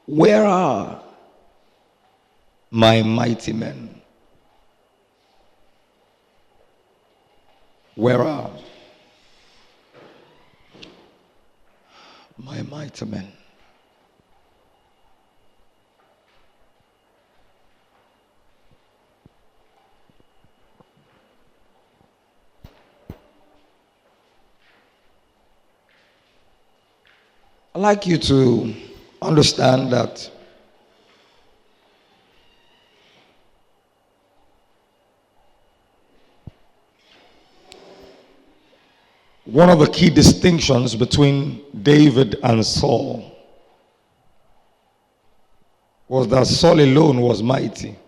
Where are my mighty men? Where are my mighty men? I'd like you to understand that one of the key distinctions between David and Saul was that Saul alone was mighty,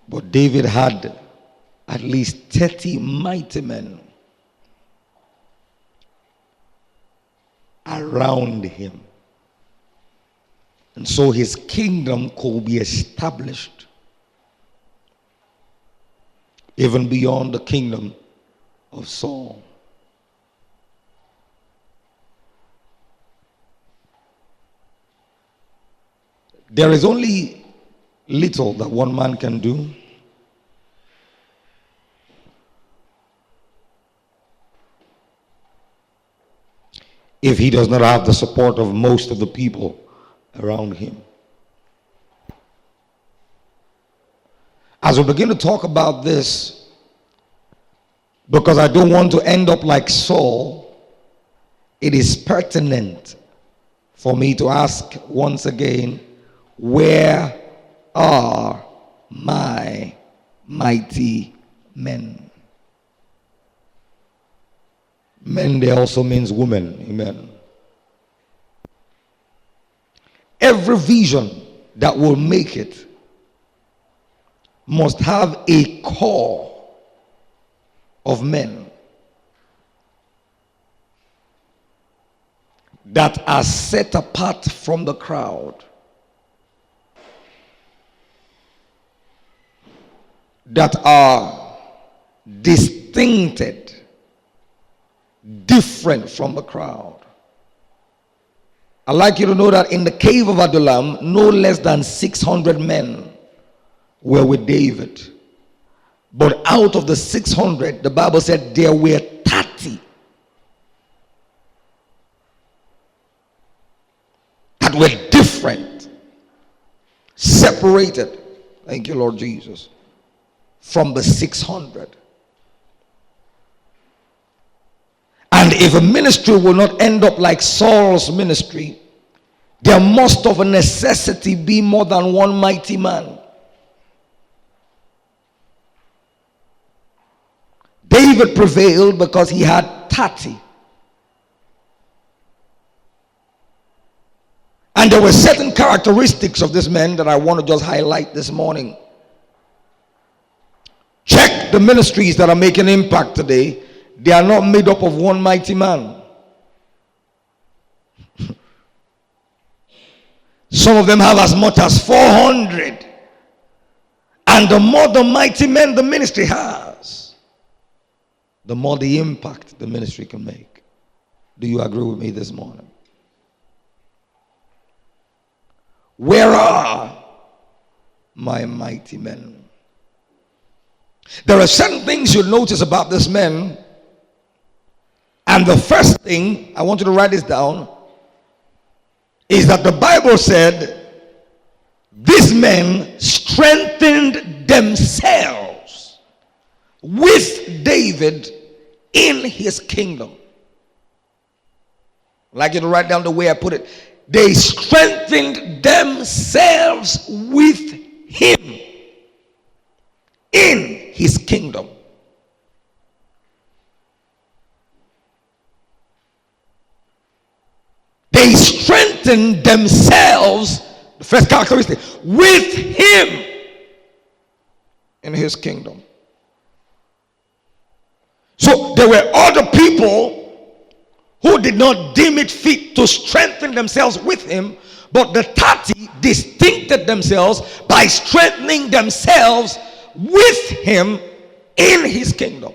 but David had at least 30 mighty men around him. And so his kingdom could be established even beyond the kingdom of Saul. There is only little that one man can do. If he does not have the support of most of the people around him. As we begin to talk about this, because I don't want to end up like Saul, it is pertinent for me to ask once again, where are my mighty men? Men there also means women. Amen. Every vision that will make it must have a core of men that are set apart from the crowd, that are distincted, different from the crowd. I'd like you to know that in the cave of Adullam, no less than 600 men were with David. But out of the 600, the Bible said there were 30 that were different, separated, thank you Lord Jesus, from the 600. And if a ministry will not end up like Saul's ministry, there must of a necessity be more than one mighty man. David prevailed because he had 30. And there were certain characteristics of this man that I want to just highlight this morning. Check the ministries that are making impact today. They are not made up of one mighty man. Some of them have as much as 400. And the more the mighty men the ministry has, the more the impact the ministry can make. Do you agree with me this morning? Where are my mighty men? There are certain things you'll notice about this man. And the first thing, I want you to write this down, is that the Bible said these men strengthened themselves with David in his kingdom. I'd like you to write down the way I put it. They strengthened themselves with him in his kingdom. They strengthened themselves, the first characteristic, with him in his kingdom. So there were other people who did not deem it fit to strengthen themselves with him, but the 30 distincted themselves by strengthening themselves with him in his kingdom.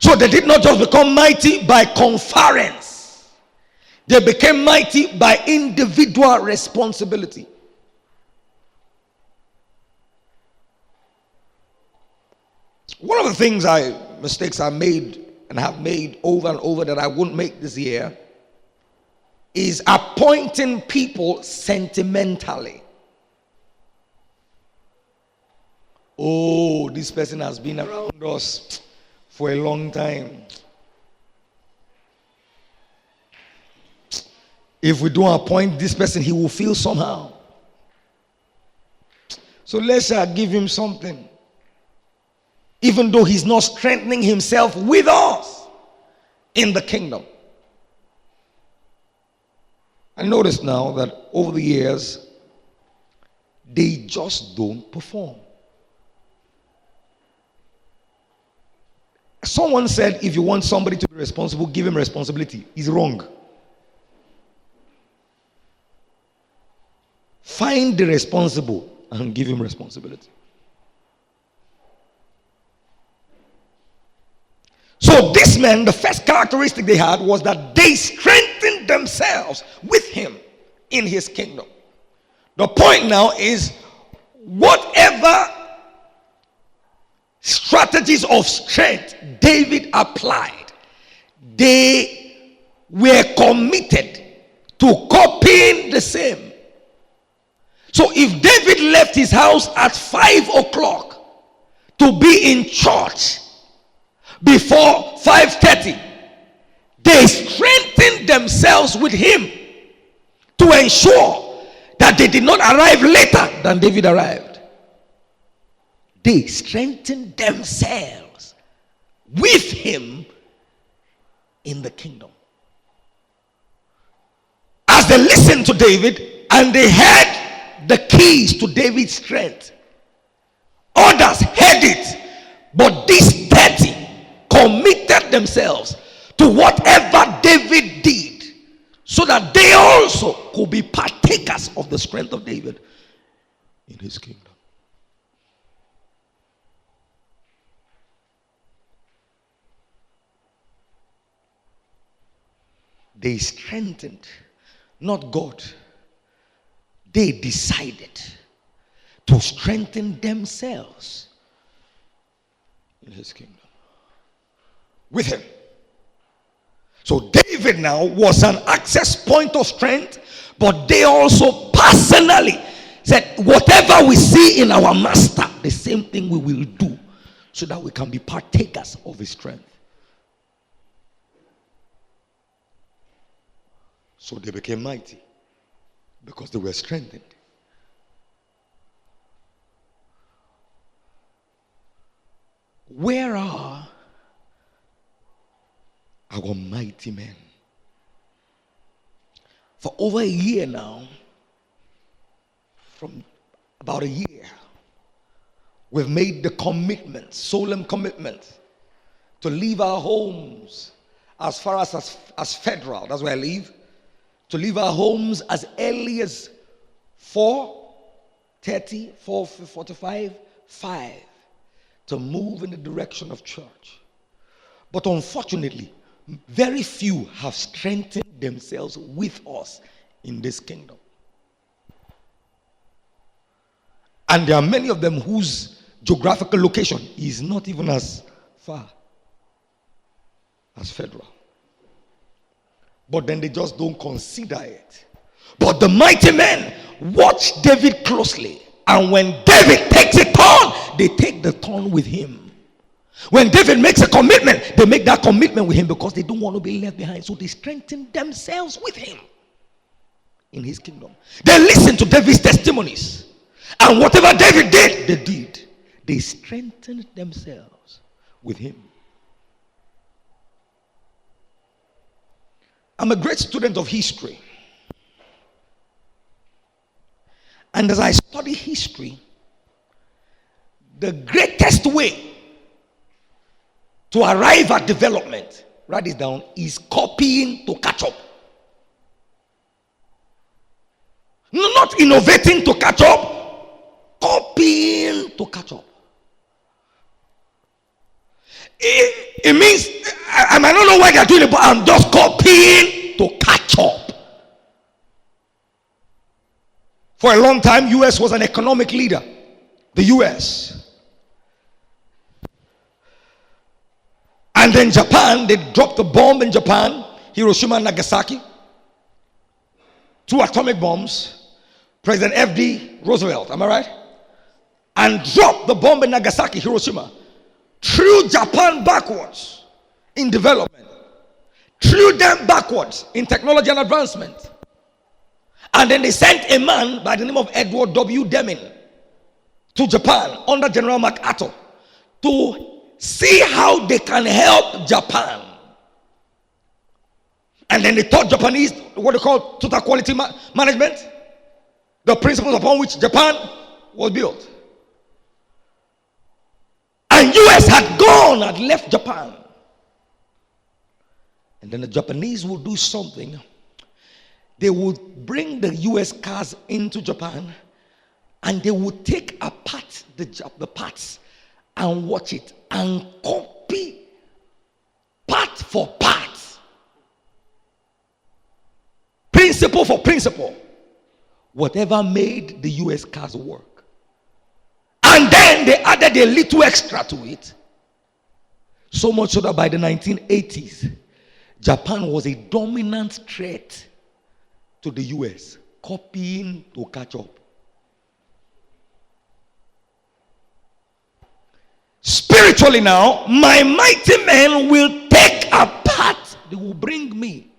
So they did not just become mighty by conference, they became mighty by individual responsibility. One of the mistakes I made and have made over and over that I wouldn't make this year is appointing people sentimentally. Oh, this person has been around us for a long time. If we don't appoint this person, he will feel somehow. So let's give him something. Even though he's not strengthening himself with us in the kingdom. I notice now that over the years, they just don't perform. Someone said, if you want somebody to be responsible, give him responsibility. He's wrong. Find the responsible and give him responsibility. So these men, the first characteristic they had was that they strengthened themselves with him in his kingdom. The point now is, whatever strategies of strength David applied, they were committed to copying the same. So if David left his house at 5 o'clock to be in church before 5:30, they strengthened themselves with him to ensure that they did not arrive later than David arrived. They strengthened themselves with him in the kingdom. As they listened to David and they had the keys to David's strength, others had it, but these 30 committed themselves to whatever David did, so that they also could be partakers of the strength of David in his kingdom. They strengthened, not God. They decided to strengthen themselves in his kingdom with him. So David now was an access point of strength, but they also personally said, whatever we see in our master, the same thing we will do, so that we can be partakers of his strength. So they became mighty because they were strengthened. Where are our mighty men? For over a year now, from about a year, we've made the commitment, solemn commitment, to leave our homes as far as Federal, that's where I live, to leave our homes as early as 4:30, 4:45, 5, to move in the direction of church. But unfortunately, very few have strengthened themselves with us in this kingdom. And there are many of them whose geographical location is not even as far as Federal. But then they just don't consider it. But the mighty men watch David closely. And when David takes a turn, they take the turn with him. When David makes a commitment, they make that commitment with him because they don't want to be left behind. So they strengthen themselves with him in his kingdom. They listen to David's testimonies. And whatever David did, they did. They strengthened themselves with him. I'm a great student of history. And as I study history, the greatest way to arrive at development, write this down, is copying to catch up. No, not innovating to catch up, copying to catch up. It means I might not know why they're doing it, but I'm just copying to catch up. For a long time, US was an economic leader. The US. And then Japan, they dropped a bomb in Japan, Hiroshima and Nagasaki. 2 atomic bombs. President F.D. Roosevelt, am I right? And dropped the bomb in Nagasaki, Hiroshima. Threw Japan backwards in development. Threw them backwards in technology and advancement. And then they sent a man by the name of Edward W. Deming to Japan under General MacArthur to see how they can help Japan. And then they taught Japanese what they call total quality management, the principles upon which Japan was built. And US had left Japan. And then the Japanese would do something. They would bring the US cars into Japan and they would take apart the parts and watch it and copy part for part, principle for principle, whatever made the US cars work. And then they added a little extra to it, so much so that by the 1980s, Japan was a dominant threat to the US, copying to catch up. Spiritually now, my mighty men will take apart, they will bring me,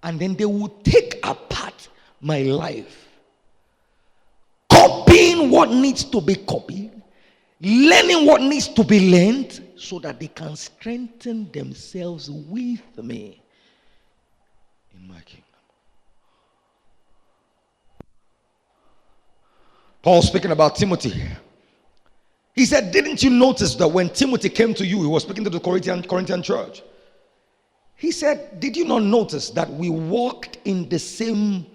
and then they will take apart my life, copying what needs to be copied, learning what needs to be learned, so that they can strengthen themselves with me in my kingdom. Paul speaking about Timothy. He said, didn't you notice that when Timothy came to you, he was speaking to the Corinthian church. He said, did you not notice that we walked in the same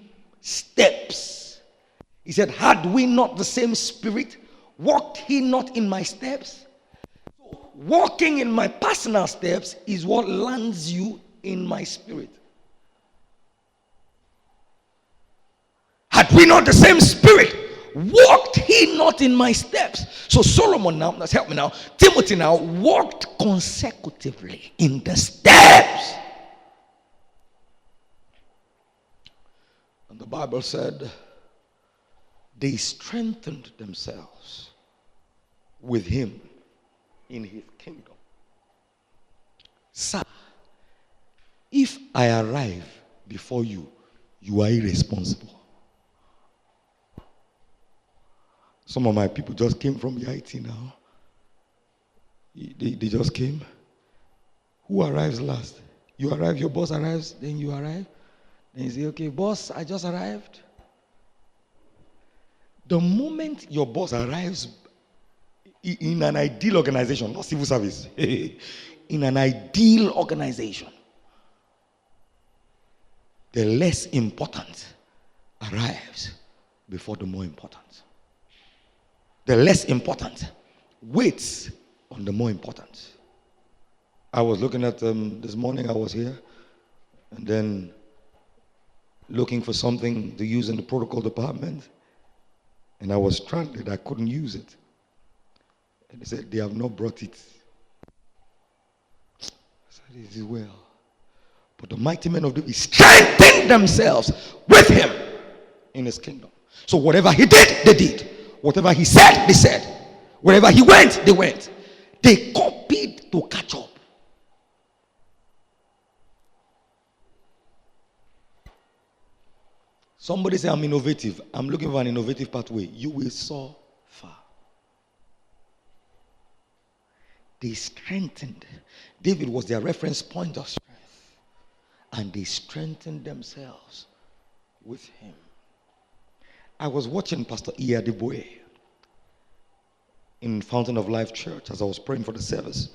steps? He said, had we not the same spirit, walked he not in my steps? So, walking in my personal steps is what lands you in my spirit. Had we not the same spirit, walked he not in my steps? So Solomon now, let's help me now, Timothy now walked consecutively in the steps. And the Bible said they strengthened themselves with him in his kingdom. Sir, if I arrive before you, you are irresponsible. Some of my people just came from the IT now. They just came. Who arrives last? You arrive, your boss arrives, then you arrive. Then you say, okay, boss, I just arrived. The moment your boss arrives in an ideal organization, not civil service, in an ideal organization, the less important arrives before the more important. The less important waits on the more important. I was looking at this morning, I was here, and then looking for something to use in the protocol department, and I was stranded. I couldn't use it. And they said, they have not brought it. I said, it is well. But the mighty men of David strengthened themselves with him in his kingdom. So whatever he did, they did. Whatever he said, they said. Wherever he went, they went. They copied to catch up. Somebody say, I'm innovative. I'm looking for an innovative pathway. You will soar far. They strengthened. David was their reference point of strength. And they strengthened themselves with him. I was watching Pastor Olabode in Fountain of Life Church as I was praying for the service.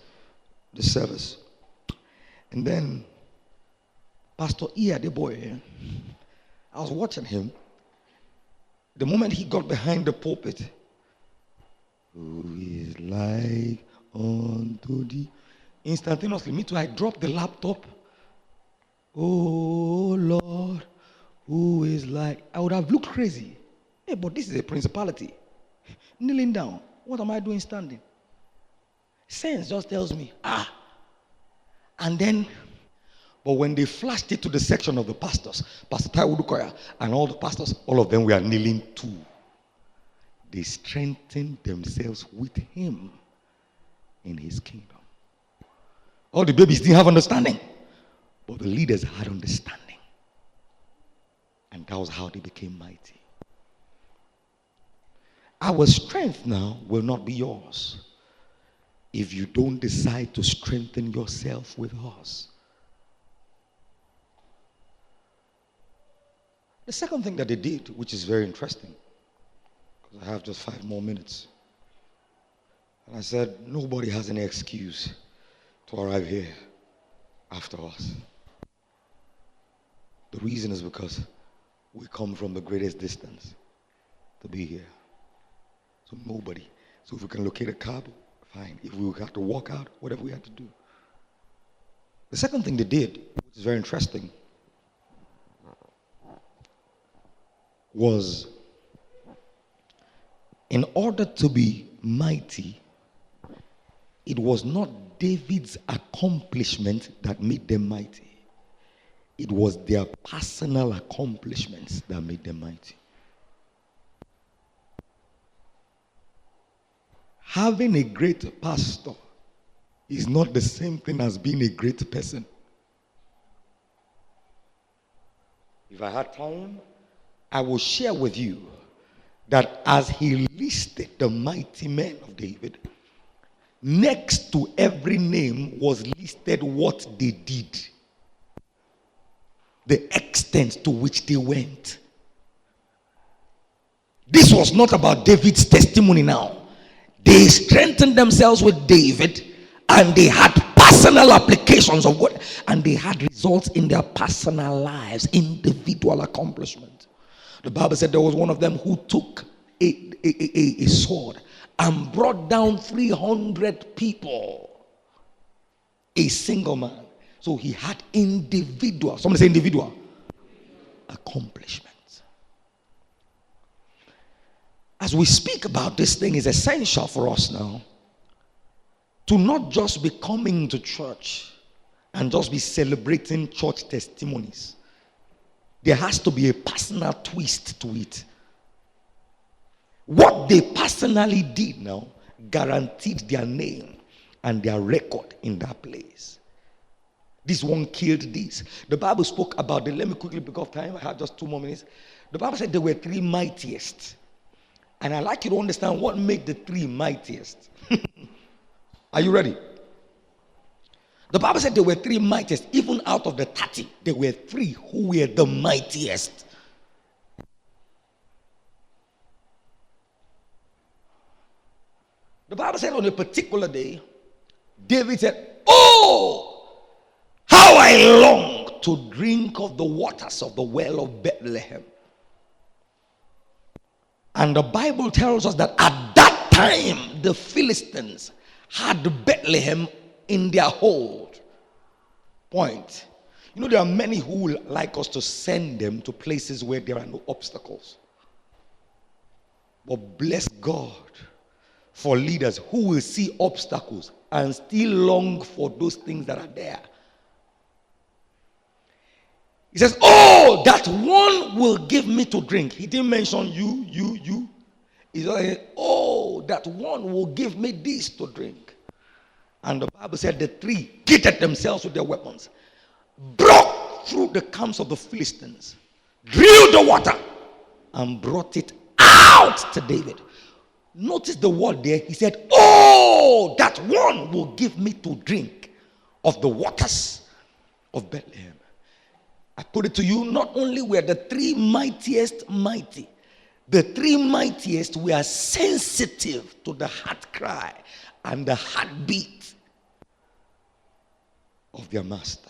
And then Pastor Olabode, I was watching him. The moment he got behind the pulpit, who is like unto thee. Instantaneously, me too, I dropped the laptop. Oh Lord, who is like, I would have looked crazy. Hey, but this is a principality. Kneeling down. What am I doing standing? Sense just tells me, And then, but when they flashed it to the section of the pastors, Pastor Taiwo Dukoya and all the pastors, all of them were kneeling too. They strengthened themselves with him in his kingdom. All the babies didn't have understanding, but the leaders had understanding. And that was how they became mighty. Our strength now will not be yours if you don't decide to strengthen yourself with us. The second thing that they did, which is very interesting, because I have just 5 more minutes, and I said, nobody has any excuse to arrive here after us. The reason is because we come from the greatest distance to be here. So nobody. So if we can locate a cab, fine. If we have to walk out, whatever we had to do. The second thing they did, which is very interesting, was in order to be mighty, it was not David's accomplishment that made them mighty. It was their personal accomplishments that made them mighty. Having a great pastor is not the same thing as being a great person. If I had time, I will share with you that as he listed the mighty men of David, next to every name was listed what they did, the extent to which they went. This was not about David's testimony now. They strengthened themselves with David, and they had personal applications of what, and they had results in their personal lives, individual accomplishment. The Bible said there was one of them who took a sword and brought down 300 people, a single man. So he had individual, somebody say individual, accomplishments. As we speak about this thing, is essential for us now to not just be coming to church and just be celebrating church testimonies. There has to be a personal twist to it. What they personally did now guaranteed their name and their record in that place. This one killed this. The Bible spoke about let me quickly, because of time, I have just 2 more minutes. The Bible said there were 3 mightiest. And I'd like you to understand what made the 3 mightiest. Are you ready? The Bible said there were 3 mightiest. Even out of the 30, there were 3 who were the mightiest. The Bible said on a particular day, David said, "Oh, how I long to drink of the waters of the well of Bethlehem." And the Bible tells us that at that time, the Philistines had Bethlehem in their hold. Point. You know, there are many who would like us to send them to places where there are no obstacles. But bless God for leaders who will see obstacles and still long for those things that are there. He says, "Oh, that one will give me to drink." He didn't mention you. He's like, "Oh, that one will give me this to drink." And the Bible said the 3 kitted themselves with their weapons, broke through the camps of the Philistines, drilled the water, and brought it out to David. Notice the word there. He said, "Oh, that one will give me to drink of the waters of Bethlehem." I put it to you, not only were the 3 mightiest mighty, the 3 mightiest were sensitive to the heart cry and the heartbeat of their master.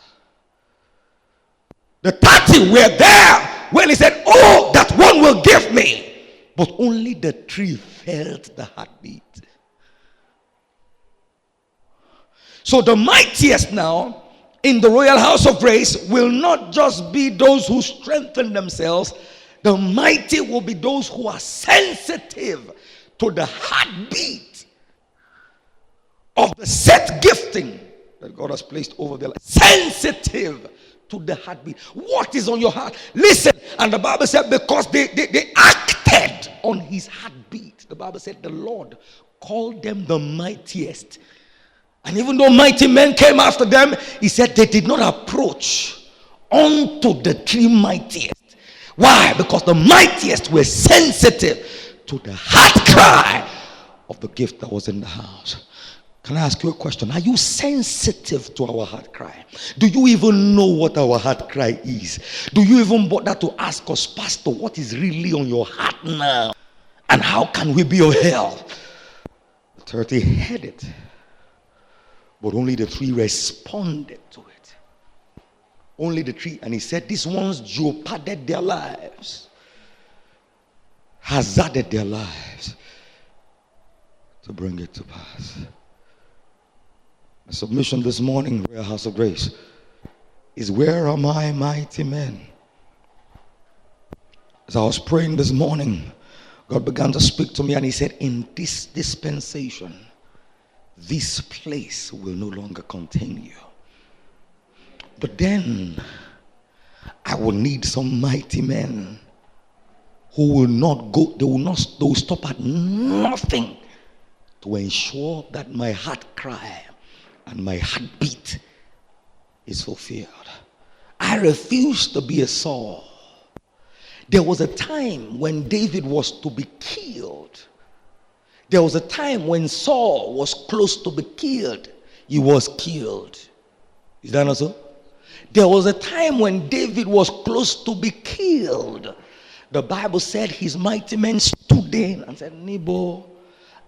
The 30 were there when he said, "Oh, that one will give me." But only the 3 felt the heartbeat. So the mightiest now in the royal house of grace will not just be those who strengthen themselves. The mighty will be those who are sensitive to the heartbeat of the set gifting that God has placed over their life. Sensitive to the heartbeat. What is on your heart? Listen. And the Bible said because they acted on his heartbeat. The Bible said the Lord called them the mightiest. And even though mighty men came after them, he said they did not approach unto the three mightiest. Why? Because the mightiest were sensitive to the heart cry of the gift that was in the house. Can I ask you a question? Are you sensitive to our heart cry? Do you even know what our heart cry is? Do you even bother to ask us, Pastor, what is really on your heart now? And how can we be of help? The 30 heard it, but only the 3 responded to it. Only the 3. And he said, these ones jeoparded their lives, hazarded their lives to bring it to pass. The submission this morning, Royal House of Grace, is where are my mighty men? As I was praying this morning, God began to speak to me and he said, in this dispensation, this place will no longer contain you. But then I will need some mighty men who will not go, they will stop at nothing to ensure that my heart cry and my heartbeat is fulfilled. I refuse to be a Saul. There was a time when David was to be killed. There was a time when Saul was close to be killed. He was killed. Is that not so? There was a time when David was close to be killed. The Bible said his mighty men stood in and said, Nebo.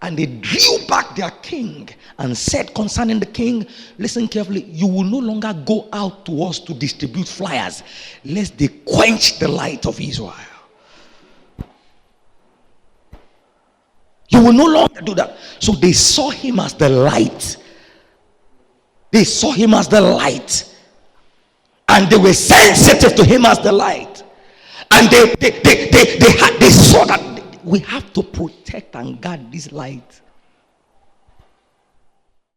And they drew back their king and said concerning the king, listen carefully, you will no longer go out to us to distribute flyers, lest they quench the light of Israel. You will no longer do that. So they saw him as the light. They saw him as the light. And they were sensitive to him as the light. And they saw that we have to protect and guard this light.